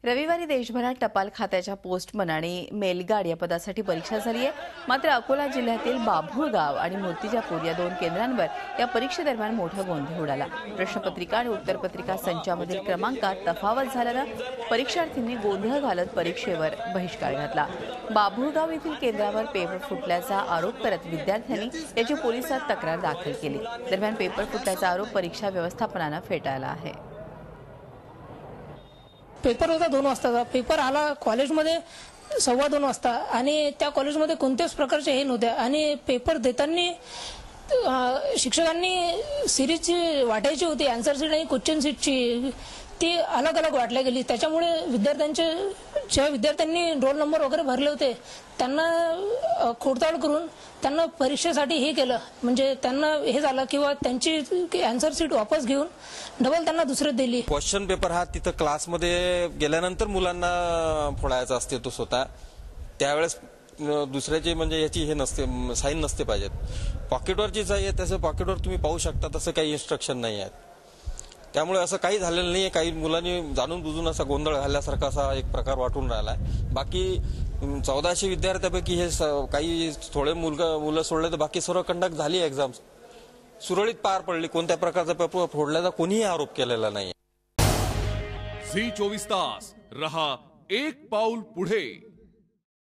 रविवारी देशभरात टपाल खात्याच्या पोस्टमन आणि मेलगार्ड या पदासाठी परीक्षा झाली आहे। मात्र अकोला जिल्ह्यातील बाभुळगाव आणि मूर्तिजापूर या दोन केंद्रांवर या परीक्षेदरम्यान मोठा गोंधळ उडाला। प्रश्नपत्रिका आणि उत्तरपत्रिका संचामधील क्रमांकात तफावत झाल्यानं परीक्षार्थींनी गोंधळ घालत परीक्षेवर बहिष्कार घातला। बाभुळगाव येथील केंद्रावर पेपर फुटल्याचा आरोप करत विद्यार्थ्यांनी याची पोलिसात तक्रार दाखल केली। दरम्यान पेपर फुटल्याचा आरोप परीक्षा व्यवस्थापनानं फेटाळला आहे। पेपर होता 2 वाजता। पेपर आला कॉलेजमध्ये 2:15 वाजता आणि त्या कॉलेजमध्ये कोणत्याच प्रकारचे हे नव्हते आणि पेपर देताना शिक्षकांनी सिरीजची वाटायची होती, आन्सर शीट आणि क्वेश्चन शीटची ती अलग अलग वाटल्या गेली। त्याच्यामुळे विद्यार्थ्यांनी रोल नंबर वगैरे भरले होते त्यांना खोडताड करून त्यांना परीक्षेसाठी हे केलं, म्हणजे त्यांना हे झालं किंवा त्यांची आन्सर शीट वापस घेऊन डबल त्यांना दुसरी दिली। क्वेश्चन पेपर हा तिथं क्लासमध्ये गेल्यानंतर मुलांना फोडायचा असते तो स्वतः, त्यावेळेस दुसऱ्याची म्हणजे याची हे नसते, साईन नसते पाहिजेत। पॉकेटवरचीच आहे, त्याचं पॉकेटवर तुम्ही पाहू शकता तसं काही इन्स्ट्रक्शन नाही आहेत। त्यामुळे असं काही झालेलं नाहीये। काही मुलांनी जाणून बुजून असा गोंधळ घालल्यासारखा असा एक प्रकार वाटून राहिलाय। बाकी 1400 विद्यार्थ्यांपैकी हे काही थोडे मुलं सोडले तर बाकी सर्व कंडक्ट झाली एक्झाम सुरळीत पार पडली। कोणत्या प्रकारचा पेपर फोडल्याचा कोणीही आरोप केलेला नाही। झी 24 तास रहा एक पाऊल पुढे।